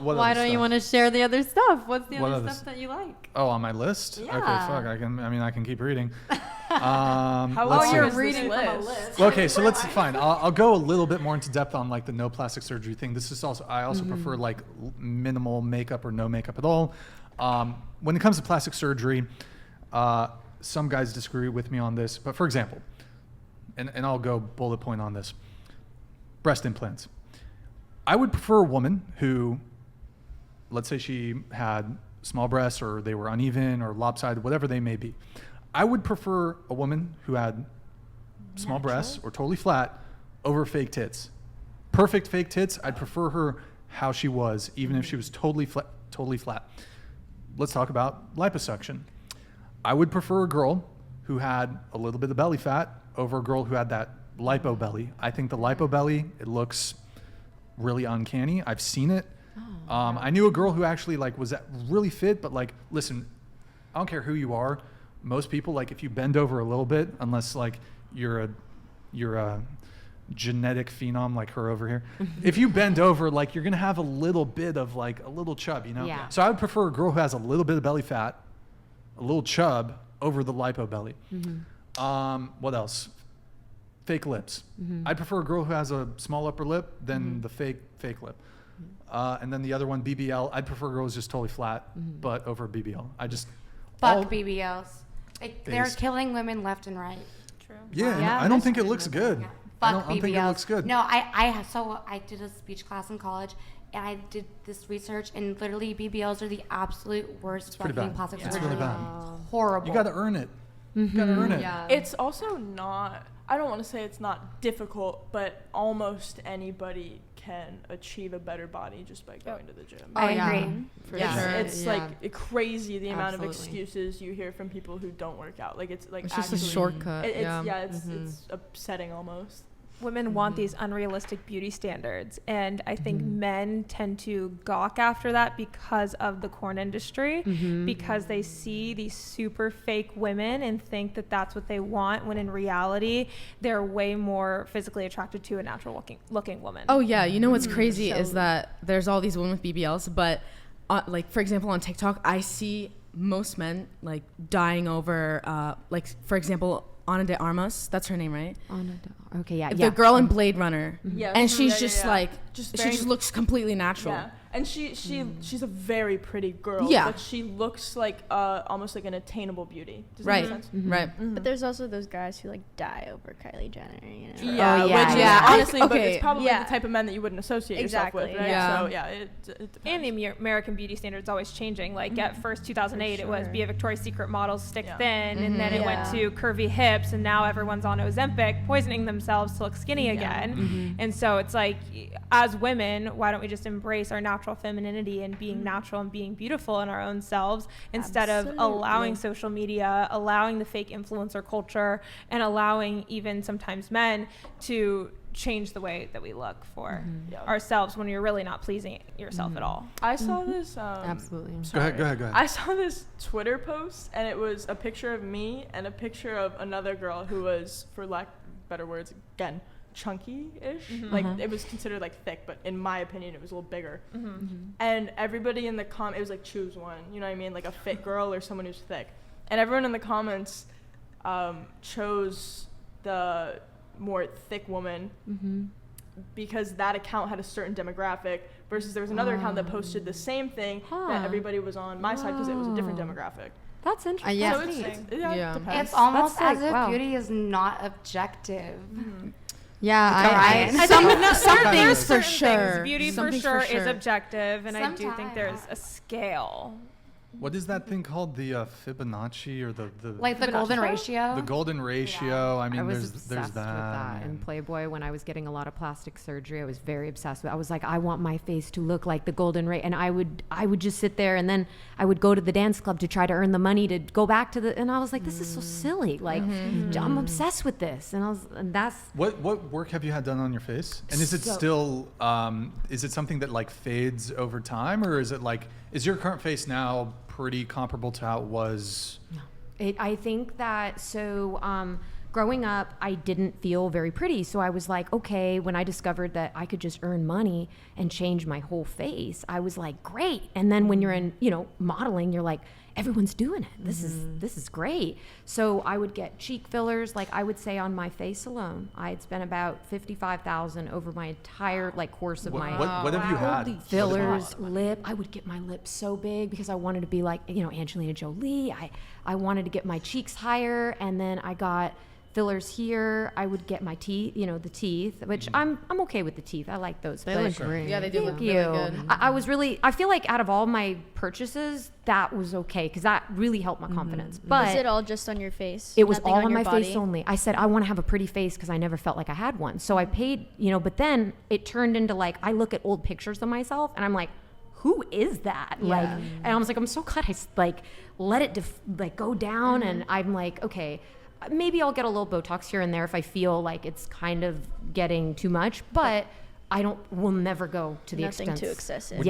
Why don't you want to share the other stuff? What's the What other other stuff that you like? Oh, on my list? Yeah. Okay, fuck. I can keep reading. You're reading from a list. Okay, so fine. I'll go a little bit more into depth on like the no plastic surgery thing. This is also, I also prefer like minimal makeup or no makeup at all. When it comes to plastic surgery, some guys disagree with me on this, but for example, and I'll go bullet point on this, breast implants. I would prefer a woman who, let's say she had small breasts or they were uneven or lopsided, whatever they may be. I would prefer a woman who had small breasts or totally flat over fake tits. Perfect fake tits, I'd prefer her how she was, even if she was totally flat. Let's talk about liposuction. I would prefer a girl who had a little bit of belly fat over a girl who had that lipo belly. I think the lipo belly, it looks really uncanny. I've seen it. I knew a girl who actually like was really fit, but like, listen, I don't care who you are. Most people, like if you bend over a little bit, unless like you're a genetic phenom like her over here, if you bend over, like you're gonna have a little bit of like a little chub, you know? Yeah. So I would prefer a girl who has a little bit of belly fat, a little chub over the lipo belly. What else? Fake lips. I'd prefer a girl who has a small upper lip than the fake lip. And then the other one, BBL. I'd prefer girls just totally flat, but over BBL. Fuck BBLs. They're killing women left and right. True. Yeah, I don't think it looks good. I don't think it looks good. No, I did a speech class in college, and I did this research, and literally BBLs are the absolute worst fucking plastic surgery. It's really bad. Horrible. You got to earn it. You got to earn it. Yeah. It's also not, I don't want to say it's not difficult, but almost anybody can achieve a better body just by going to the gym. I agree. For It's, sure. it's like crazy the amount of Absolutely. excuses you hear from people who don't work out. Like it's like It's just a actually- shortcut. It's upsetting almost. Women want these unrealistic beauty standards, and I think men tend to gawk after that because of the porn industry, because they see these super fake women and think that that's what they want, when in reality they're way more physically attracted to a natural looking woman. Oh yeah, you know what's crazy is that there's all these women with BBLs, but like for example on TikTok, I see most men like dying over like for example Ana de Armas, that's her name, right? Okay, yeah. The girl in Blade Runner. Yeah. And she's just like, Just she very- just looks completely natural. Yeah, and she's a very pretty girl. Yeah. But she looks like almost like an attainable beauty. Does that Right. make sense? Right. But there's also those guys who like die over Kylie Jenner, you know? Yeah, Oh, yeah, which yeah. is honestly, but Okay. it's probably Yeah. the type of men that you wouldn't associate yourself with, Exactly. right? Yeah. So yeah, it depends. And the American beauty standard's always changing. Like at first 2008 it was be a Victoria's Secret model, stick Yeah. thin, and then it went to curvy hips, and now everyone's on Ozempic, poisoning themselves to look skinny again. And so it's like, as women, why don't we just embrace our natural femininity and being natural and being beautiful in our own selves, instead of allowing social media, allowing the fake influencer culture, and allowing even sometimes men to change the way that we look for ourselves when you're really not pleasing yourself at all. I saw this. Absolutely. Go ahead. I saw this Twitter post, and it was a picture of me and a picture of another girl who was, for lack of better words, again, chunky-ish. Like it was considered like thick, but in my opinion, it was a little bigger. And everybody in the it was like choose one. You know what I mean? Like a fit girl or someone who's thick. And everyone in the comments chose the more thick woman because that account had a certain demographic. Versus there was another account that posted the same thing that everybody was on my side because it was a different demographic. That's interesting. yeah. So it depends. It's almost That's as like, if wow. beauty is not objective. Yeah, Right? some things for Certain sure. things. Beauty Some for things sure is objective, and I do think Sometimes. there's a scale. What is that thing called? The Fibonacci or the Like the golden ratio. the golden ratio? I mean, I was there's obsessed with that in Playboy when I was getting a lot of plastic surgery. I was very obsessed with it. I was like, I want my face to look like the golden ray, and I would just sit there, and then I would go to the dance club to try to earn the money to go back to the, and I was like, this is so silly. Like, I'm obsessed with this, and that's What work have you had done on your face? And is it still is it something that like fades over time, or is it like, is your current face now pretty comparable to how it was? I think that growing up, I didn't feel very pretty. So I was like, okay, when I discovered that I could just earn money and change my whole face, I was like, great. And then when you're in, modeling, you're like, everyone's doing it. This is great. So I would get cheek fillers. Like I would say on my face alone, I had spent about $55,000 over my entire course of my What have you had? fillers, lip. I would get my lips so big because I wanted to be like, Angelina Jolie. I wanted to get my cheeks higher, and then I got fillers here. I would get my teeth, the teeth, which I'm okay with the teeth. I like those. They look great. Yeah, they do look Thank really you. good. I feel like out of all my purchases, that was okay because that really helped my confidence. But Was it all just on your face? it was Nothing all on your my face body? only. I said, I want to have a pretty face because I never felt like I had one. So I paid, but then it turned into I look at old pictures of myself and I'm like, who is that? Yeah. And I was like, I'm so glad I let it go down. And I'm like, okay, maybe I'll get a little Botox here and there if I feel like it's kind of getting too much, but will never go to the Nothing extent. too excessive. Yeah,